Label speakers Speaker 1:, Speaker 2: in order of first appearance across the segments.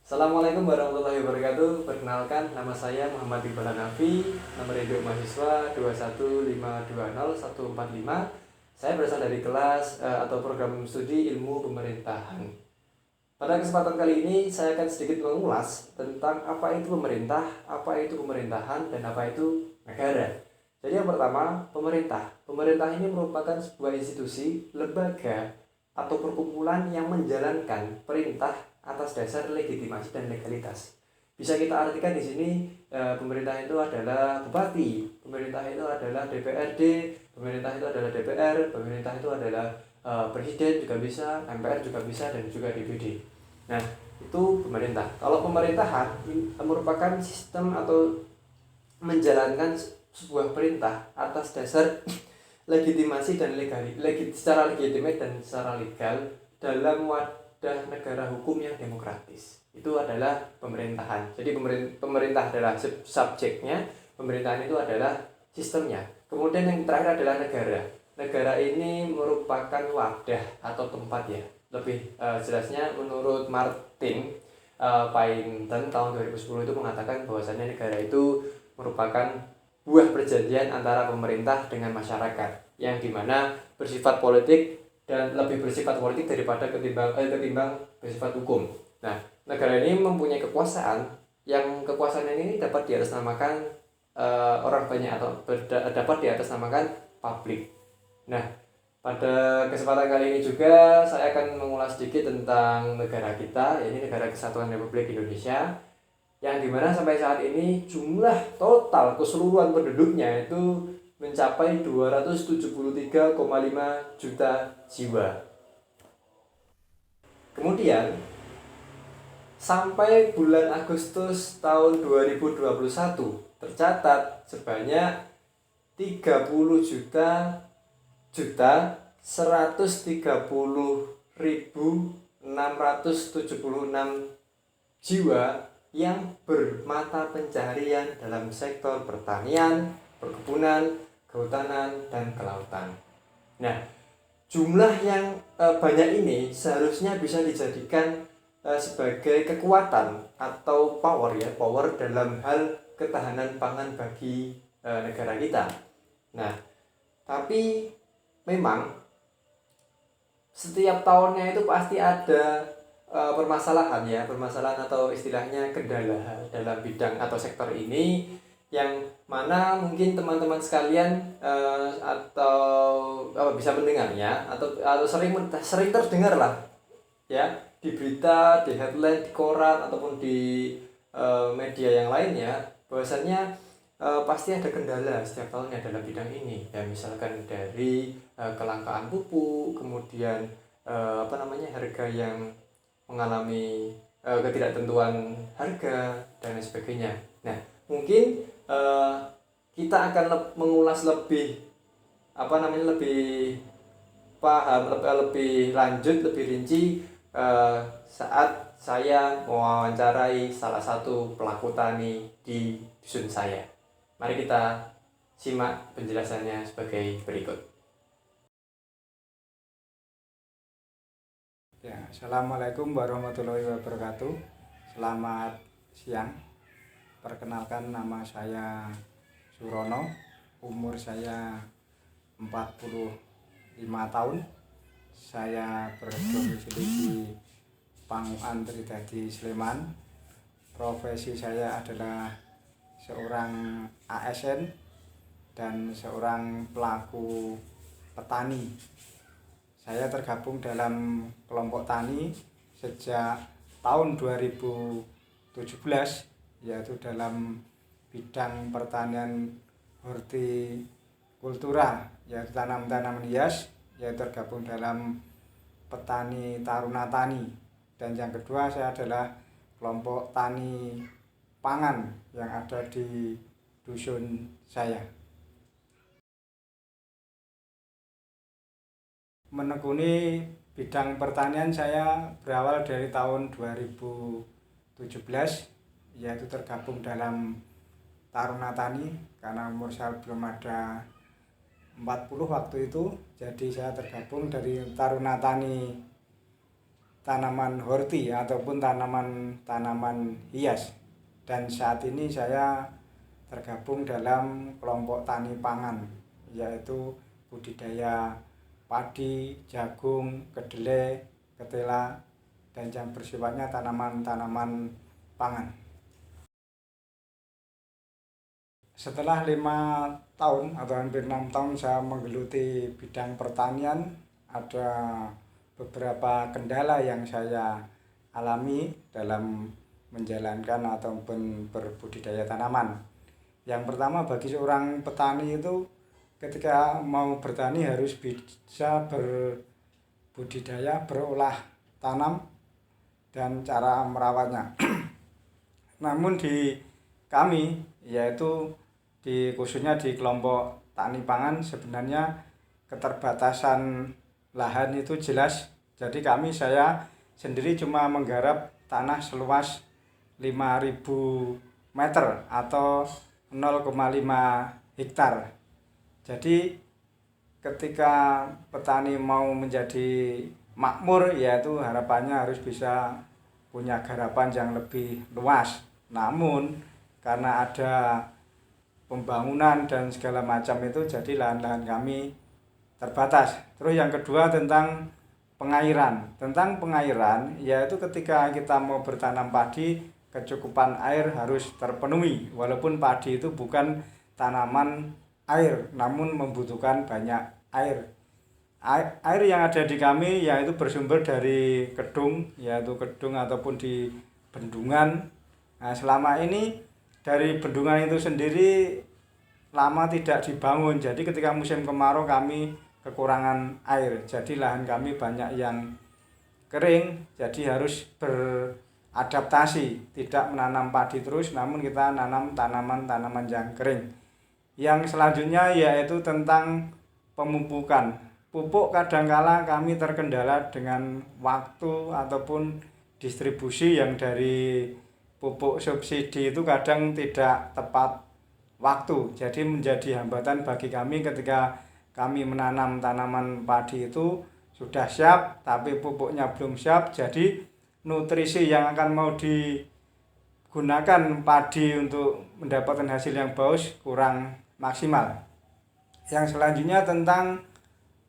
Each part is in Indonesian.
Speaker 1: Assalamualaikum warahmatullahi wabarakatuh. Perkenalkan, nama saya Muhammad Iqbal Hanafi, nomor induk mahasiswa 215201445. Saya berasal dari kelas atau program studi ilmu pemerintahan. Pada kesempatan kali ini saya akan sedikit mengulas tentang apa itu pemerintah, apa itu pemerintahan, dan apa itu negara. Jadi yang pertama, pemerintah. Pemerintah ini merupakan sebuah institusi, lembaga, atau perkumpulan yang menjalankan perintah atas dasar legitimasi dan legalitas. Bisa kita artikan di sini pemerintah itu adalah bupati, pemerintah itu adalah DPRD, pemerintah itu adalah DPR, pemerintah itu adalah presiden juga bisa, MPR juga bisa, dan juga DPD. Nah, itu pemerintah. Kalau pemerintahan merupakan sistem atau menjalankan sebuah perintah atas dasar legitimasi dan secara legitimate dan secara legal dalam wadah negara hukum yang demokratis. Itu adalah pemerintahan. Jadi pemerintah adalah subjeknya, pemerintahan itu adalah sistemnya. Kemudian yang terakhir adalah negara. Negara ini merupakan wadah atau tempat ya. Lebih jelasnya menurut Martin Paynton tahun 2010 itu mengatakan bahwasannya negara itu merupakan buah perjanjian antara pemerintah dengan masyarakat yang dimana bersifat politik dan lebih bersifat politik daripada ketimbang bersifat hukum. Nah, negara ini mempunyai kekuasaan yang kekuasaan ini dapat diatasnamakan orang banyak atau dapat diatasnamakan publik. Nah, pada kesempatan kali ini juga saya akan mengulas sedikit tentang negara kita, yaitu Negara Kesatuan Republik Indonesia, yang dimana sampai saat ini jumlah total keseluruhan penduduknya itu mencapai 273,5 juta jiwa. Kemudian sampai bulan Agustus tahun 2021 tercatat sebanyak 30.130.676 jiwa yang bermata pencaharian dalam sektor pertanian, perkebunan, kehutanan, dan kelautan. Nah, jumlah yang banyak ini seharusnya bisa dijadikan sebagai kekuatan atau power dalam hal ketahanan pangan bagi negara kita. Nah, tapi memang setiap tahunnya itu pasti ada permasalahan atau istilahnya kendala dalam bidang atau sektor ini, yang mana mungkin teman-teman sekalian atau bisa mendengarnya atau sering terdengar lah ya di berita, di headline, di koran ataupun di media yang lainnya, bahwasannya pasti ada kendala setiap tahunnya dalam bidang ini ya, misalkan dari kelangkaan pupuk, kemudian harga yang mengalami ketidaktentuan harga dan lain sebagainya. Nah, mungkin kita akan mengulas lebih lebih paham, lebih lanjut, lebih rinci saat saya mewawancarai salah satu pelaku tani di dusun saya. Mari kita simak penjelasannya sebagai berikut.
Speaker 2: Ya, Assalamualaikum warahmatullahi wabarakatuh. Selamat siang. Perkenalkan, nama saya Surono. Umur saya 45 tahun. Saya berdomisili di Panguan Tridadi, Sleman. Profesi saya adalah seorang ASN dan seorang pelaku petani. Saya tergabung dalam kelompok tani sejak tahun 2017, yaitu dalam bidang pertanian hortikultura, yaitu tanaman hias, yaitu tergabung dalam petani Taruna Tani. Dan yang kedua, saya adalah kelompok tani pangan yang ada di dusun saya. Menekuni bidang pertanian saya berawal dari tahun 2017, yaitu tergabung dalam Taruna Tani karena umur saya belum ada 40 waktu itu. Jadi saya tergabung dari Taruna Tani tanaman horti ataupun tanaman hias. Dan saat ini saya tergabung dalam kelompok tani pangan, yaitu budidaya padi, jagung, kedelai, ketela, dan yang bersifatnya tanaman-tanaman pangan. Setelah 5 tahun atau hampir 6 tahun saya menggeluti bidang pertanian, ada beberapa kendala yang saya alami dalam menjalankan ataupun berbudidaya tanaman. Yang pertama, bagi seorang petani itu ketika mau bertani harus bisa berbudidaya, berolah tanam, dan cara merawatnya. Namun di kami, yaitu khususnya di kelompok tani pangan, sebenarnya keterbatasan lahan itu jelas. Jadi saya sendiri cuma menggarap tanah seluas 5.000 meter atau 0,5 hektar. Jadi ketika petani mau menjadi makmur, yaitu harapannya harus bisa punya garapan yang lebih luas. Namun karena ada pembangunan dan segala macam itu, jadi lahan-lahan kami terbatas. Terus yang kedua tentang pengairan. Tentang pengairan, yaitu ketika kita mau bertanam padi, kecukupan air harus terpenuhi. Walaupun padi itu bukan tanaman air, namun membutuhkan banyak air. Air yang ada di kami yaitu bersumber dari kedung, yaitu kedung ataupun di bendungan. Nah, selama ini dari bendungan itu sendiri lama tidak dibangun, jadi ketika musim kemarau kami kekurangan air, jadi lahan kami banyak yang kering, jadi harus beradaptasi, tidak menanam padi terus, namun kita nanam tanaman-tanaman yang kering. Yang selanjutnya yaitu tentang pemupukan. Pupuk kadangkala kami terkendala dengan waktu ataupun distribusi yang dari pupuk subsidi itu kadang tidak tepat waktu, jadi menjadi hambatan bagi kami ketika kami menanam tanaman padi itu sudah siap tapi pupuknya belum siap, jadi nutrisi yang akan mau digunakan padi untuk mendapatkan hasil yang bagus kurang maksimal. Yang selanjutnya tentang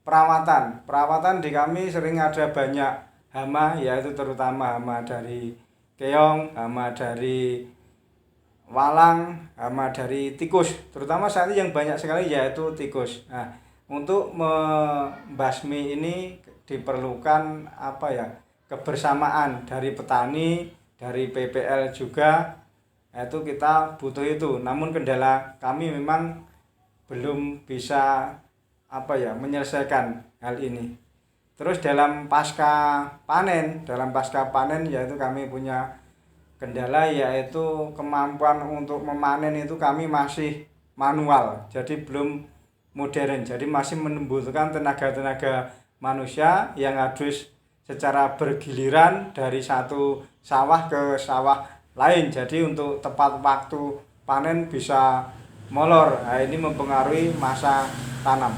Speaker 2: perawatan di kami sering ada banyak hama, yaitu terutama hama dari keong, hama dari walang, hama dari tikus. Terutama saat ini yang banyak sekali yaitu tikus. Nah, untuk membasmi ini diperlukan kebersamaan dari petani, dari PPL juga, yaitu kita butuh itu. Namun kendala kami memang belum bisa menyelesaikan hal ini. Terus dalam pasca panen yaitu kami punya kendala, yaitu kemampuan untuk memanen itu kami masih manual, jadi belum modern, jadi masih membutuhkan tenaga manusia yang harus secara bergiliran dari satu sawah ke sawah lain, jadi untuk tepat waktu panen bisa molor. Nah, ini mempengaruhi masa tanam.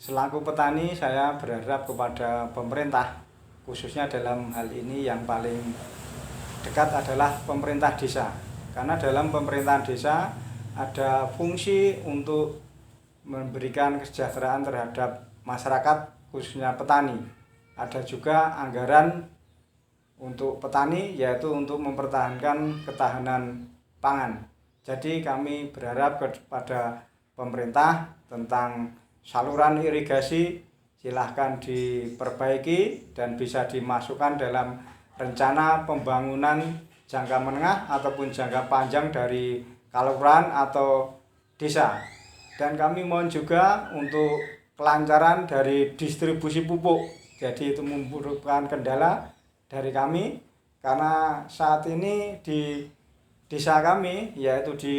Speaker 2: Selaku petani, saya berharap kepada pemerintah, khususnya dalam hal ini yang paling dekat adalah pemerintah desa. Karena dalam pemerintahan desa ada fungsi untuk memberikan kesejahteraan terhadap masyarakat, khususnya petani. Ada juga anggaran untuk petani, yaitu untuk mempertahankan ketahanan pangan. Jadi kami berharap kepada pemerintah tentang saluran irigasi silahkan diperbaiki dan bisa dimasukkan dalam rencana pembangunan jangka menengah ataupun jangka panjang dari kelurahan atau desa. Dan kami mohon juga untuk kelancaran dari distribusi pupuk. Jadi itu merupakan kendala dari kami, karena saat ini di desa kami, yaitu di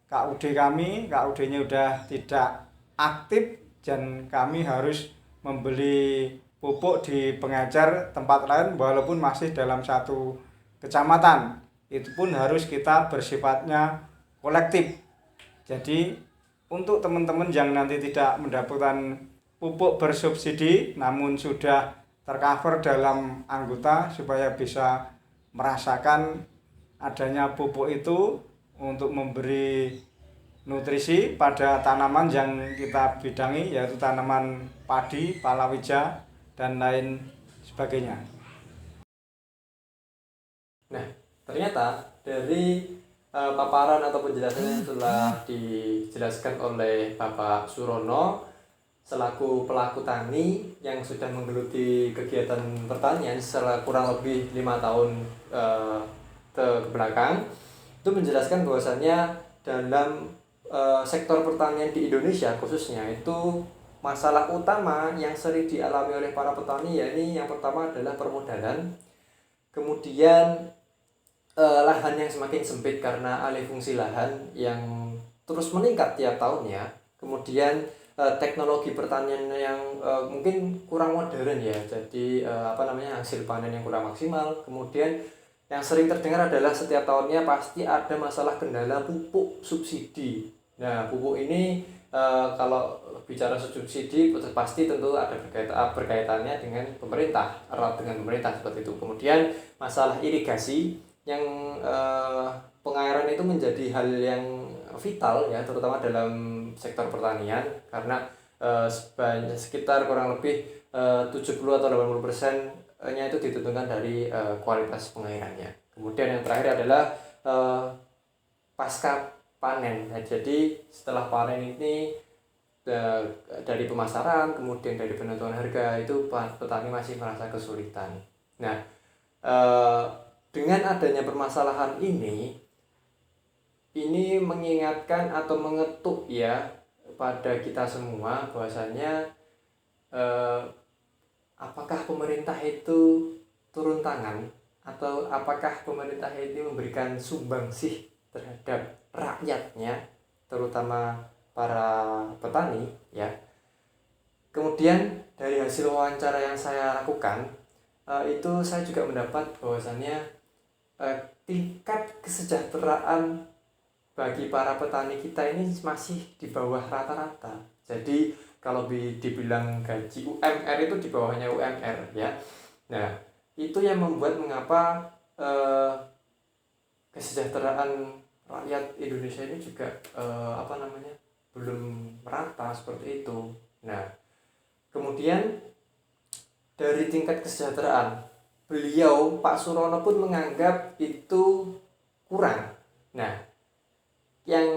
Speaker 2: KUD kami, KUD-nya sudah tidak aktif dan kami harus membeli pupuk di pengecer tempat lain walaupun masih dalam satu kecamatan. Itu pun harus kita bersifatnya kolektif. Jadi untuk teman-teman yang nanti tidak mendapatkan pupuk bersubsidi namun sudah tercover dalam anggota supaya bisa merasakan adanya pupuk itu untuk memberi nutrisi pada tanaman yang kita bidangi, yaitu tanaman padi, palawija, dan lain sebagainya.
Speaker 1: Nah, ternyata dari paparan atau penjelasan yang telah dijelaskan oleh Bapak Surono selaku pelaku tani yang sudah menggeluti kegiatan pertanian setelah kurang lebih 5 tahun ke belakang, itu menjelaskan bahwasannya dalam sektor pertanian di Indonesia khususnya itu masalah utama yang sering dialami oleh para petani, yakni yang pertama adalah permodalan, kemudian lahan yang semakin sempit karena alih fungsi lahan yang terus meningkat tiap tahunnya, kemudian teknologi pertanian yang mungkin kurang modern ya, jadi hasil panen yang kurang maksimal. Kemudian yang sering terdengar adalah setiap tahunnya pasti ada masalah kendala pupuk subsidi. Nah, pupuk ini kalau bicara subsidi pasti tentu ada berkaitannya dengan pemerintah, erat dengan pemerintah seperti itu. Kemudian masalah irigasi yang pengairan itu menjadi hal yang vital ya, terutama dalam sektor pertanian, karena sekitar kurang lebih 70 atau 80% nya itu ditentukan dari kualitas pengairannya. Kemudian yang terakhir adalah pasca panen. Nah, jadi setelah panen ini dari pemasaran, kemudian dari penentuan harga, itu petani masih merasa kesulitan. Nah, dengan adanya permasalahan ini mengingatkan atau mengetuk ya pada kita semua bahwasanya apakah pemerintah itu turun tangan atau apakah pemerintah ini memberikan sumbangsih terhadap rakyatnya, terutama para petani ya. Kemudian dari hasil wawancara yang saya lakukan itu saya juga mendapat bahwasannya tingkat kesejahteraan bagi para petani kita ini masih di bawah rata-rata. Jadi kalau dibilang gaji UMR itu di bawahnya UMR ya. Nah, itu yang membuat mengapa kesejahteraan rakyat Indonesia ini juga belum merata seperti itu. Nah, kemudian dari tingkat kesejahteraan, beliau Pak Surono pun menganggap itu kurang. Nah, yang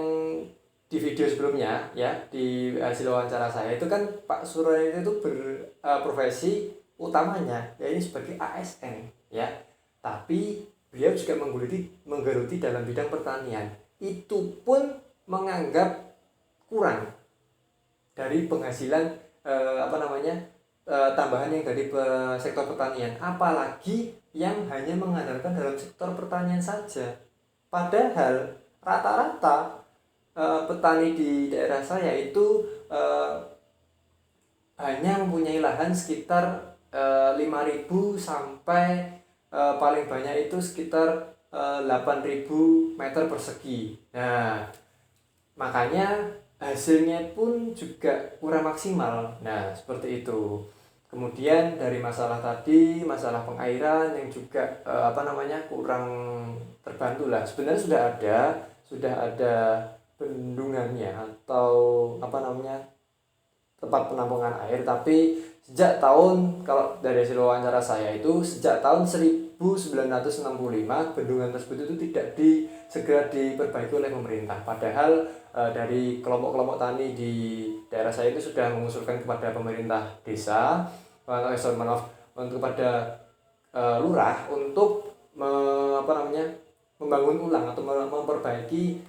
Speaker 1: di video sebelumnya ya, di hasil wawancara saya itu kan Pak Surono itu berprofesi utamanya ya ini sebagai ASN ya, tapi beliau juga menggeluti dalam bidang pertanian. Itu pun menganggap kurang dari penghasilan tambahan yang dari sektor pertanian, apalagi yang hanya mengandalkan dalam sektor pertanian saja. Padahal rata-rata petani di daerah saya itu hanya mempunyai lahan sekitar 5.000 sampai paling banyak itu sekitar 8.000 meter persegi. Nah, makanya hasilnya pun juga kurang maksimal. Nah, seperti itu. Kemudian dari masalah tadi, masalah pengairan yang juga kurang terbantu lah. Sebenarnya sudah ada bendungannya atau tempat penampungan air, tapi kalau dari hasil wawancara saya itu sejak tahun 1965 bendungan tersebut itu tidak segera diperbaiki oleh pemerintah. Padahal dari kelompok-kelompok tani di daerah saya itu sudah mengusulkan kepada pemerintah desa kepada lurah untuk membangun ulang atau memperbaiki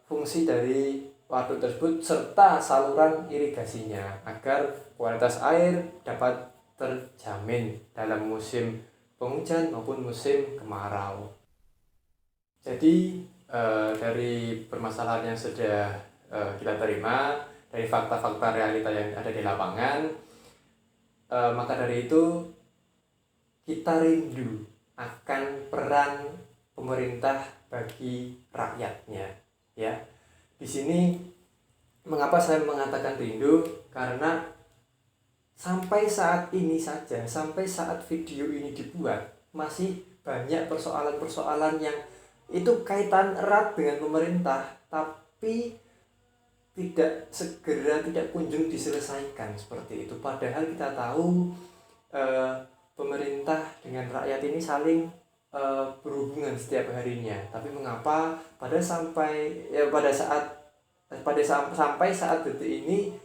Speaker 1: fungsi dari waduk tersebut serta saluran irigasinya agar kualitas air dapat terjamin dalam musim penghujan maupun musim kemarau. Jadi dari permasalahan yang sudah kita terima, dari fakta-fakta realita yang ada di lapangan, maka dari itu kita rindu akan peran pemerintah bagi rakyatnya ya. Di sini Mengapa saya mengatakan rindu? Karena sampai saat ini saja, sampai saat video ini dibuat, masih banyak persoalan-persoalan yang itu kaitan erat dengan pemerintah, tapi tidak kunjung diselesaikan seperti itu. Padahal kita tahu pemerintah dengan rakyat ini saling berhubungan setiap harinya. Tapi mengapa sampai saat detik ini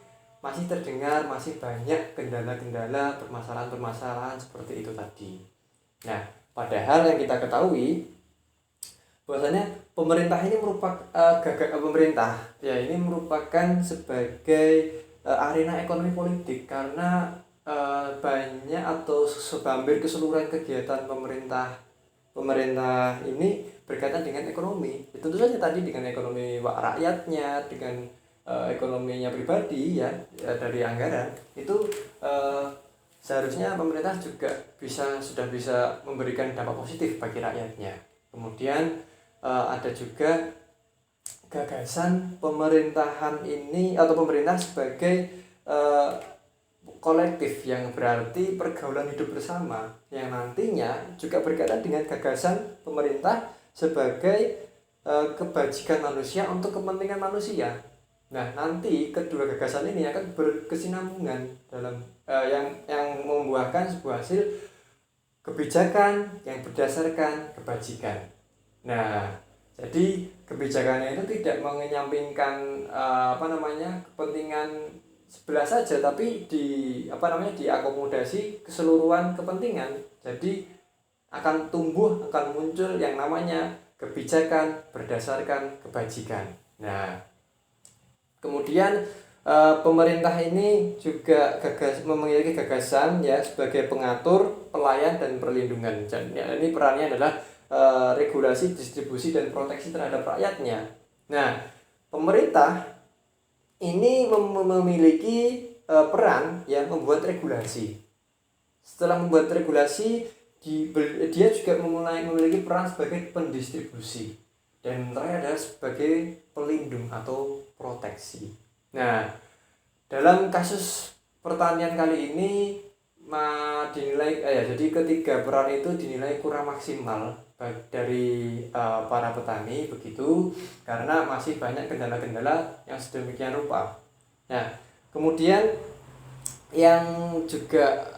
Speaker 1: masih terdengar masih banyak kendala-kendala, permasalahan-permasalahan seperti itu tadi. Nah, padahal yang kita ketahui bahwasanya pemerintah ini merupakan sebagai arena ekonomi politik, karena banyak atau hampir keseluruhan kegiatan pemerintah ini berkaitan dengan ekonomi. Tentu saja tadi dengan ekonomi rakyatnya, dengan ekonominya pribadi ya, dari anggaran itu seharusnya pemerintah juga sudah bisa memberikan dampak positif bagi rakyatnya. Kemudian ada juga gagasan pemerintahan ini atau pemerintah sebagai kolektif, yang berarti pergaulan hidup bersama, yang nantinya juga berkaitan dengan gagasan pemerintah sebagai kebajikan manusia untuk kepentingan manusia. Nah, nanti kedua gagasan ini akan berkesinambungan dalam yang membuahkan sebuah hasil kebijakan yang berdasarkan kebajikan. Nah, jadi kebijakannya itu tidak mengenyampingkan kepentingan sebelah saja, tapi diakomodasi keseluruhan kepentingan. Jadi akan muncul yang namanya kebijakan berdasarkan kebajikan. Nah, kemudian pemerintah ini juga memiliki gagasan ya sebagai pengatur, pelayan dan perlindungan. Dan ini perannya adalah regulasi, distribusi dan proteksi terhadap rakyatnya. Nah, pemerintah ini memiliki peran yang membuat regulasi. Setelah membuat regulasi, dia juga memiliki peran sebagai pendistribusi, dan terakhir adalah sebagai pelindung atau proteksi. Nah, dalam kasus pertanian kali ini jadi ketiga peran itu dinilai kurang maksimal dari para petani begitu, karena masih banyak kendala-kendala yang sedemikian rupa. Nah, kemudian yang juga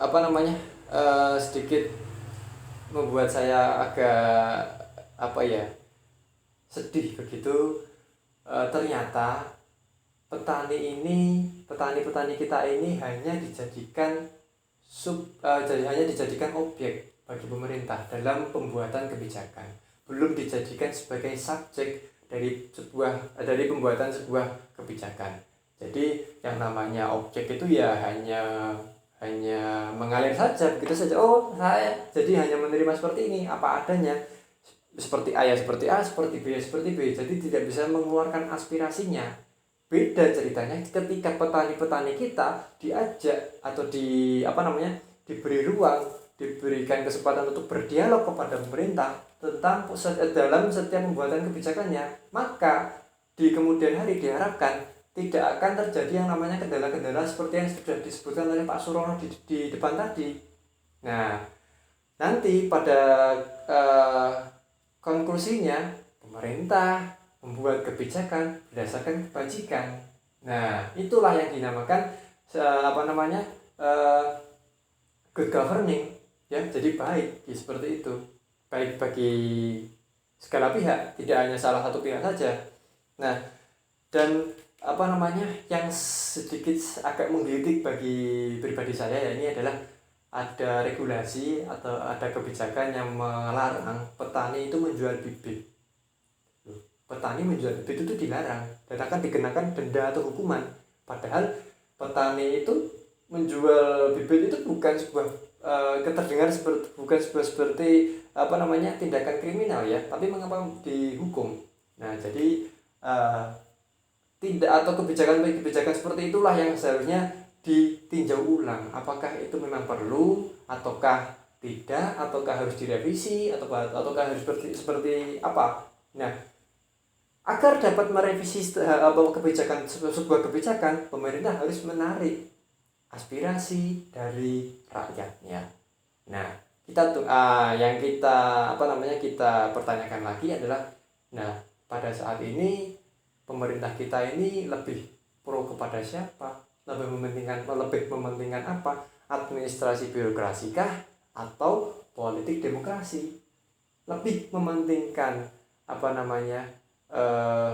Speaker 1: sedikit membuat saya agak sedih begitu, ternyata petani kita ini hanya dijadikan objek bagi pemerintah dalam pembuatan kebijakan, belum dijadikan sebagai subjek dari pembuatan sebuah kebijakan. Jadi yang namanya objek itu ya hanya mengalir saja, begitu saja. Oh, saya jadi hanya menerima seperti ini, apa adanya, seperti A ya seperti A, seperti B ya seperti B. Jadi tidak bisa mengeluarkan aspirasinya. Beda ceritanya ketika petani-petani kita diajak atau diberi ruang, diberikan kesempatan untuk berdialog kepada pemerintah tentang dalam setiap pembuatan kebijakannya, maka di kemudian hari diharapkan tidak akan terjadi yang namanya kendala-kendala seperti yang sudah disebutkan oleh Pak Surono di depan tadi. Nah, nanti pada konklusinya pemerintah membuat kebijakan berdasarkan kebajikan. Nah, itulah yang dinamakan good governing ya. Jadi baik ya, seperti itu, baik bagi segala pihak, tidak hanya salah satu pihak saja. Nah, dan yang sedikit agak menggelitik bagi pribadi saya ya, ini adalah ada regulasi atau ada kebijakan yang melarang petani itu menjual bibit. Petani menjual bibit itu dilarang dan akan dikenakan denda atau hukuman. Padahal petani itu menjual bibit itu bukan sebuah seperti tindakan kriminal ya, tapi mengapa dihukum? Nah, jadi kebijakan seperti itulah yang seharusnya ditinjau ulang, apakah itu memang perlu ataukah tidak, ataukah harus direvisi ataukah harus seperti apa. Nah, Agar dapat merevisi kebijakan, sebuah kebijakan, pemerintah harus menarik aspirasi dari rakyatnya. Nah, yang kita pertanyakan lagi adalah, nah, pada saat ini pemerintah kita ini lebih pro kepada siapa? Lebih mementingkan apa? Administrasi birokrasi kah atau politik demokrasi? Lebih mementingkan eh,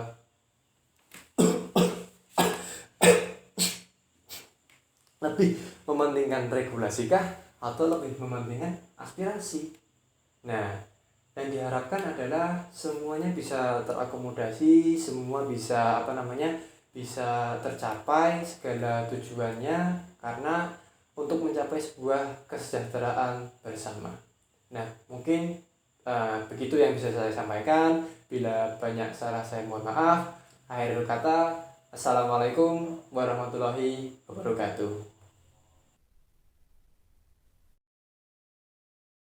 Speaker 1: lebih mementingkan regulasi kah atau lebih mementingkan aspirasi? Nah, yang diharapkan adalah semuanya bisa terakomodasi, semua bisa bisa tercapai segala tujuannya, karena untuk mencapai sebuah kesejahteraan bersama. Nah, mungkin begitu yang bisa saya sampaikan. Bila banyak salah, saya mohon maaf. Akhir kata, assalamualaikum warahmatullahi wabarakatuh.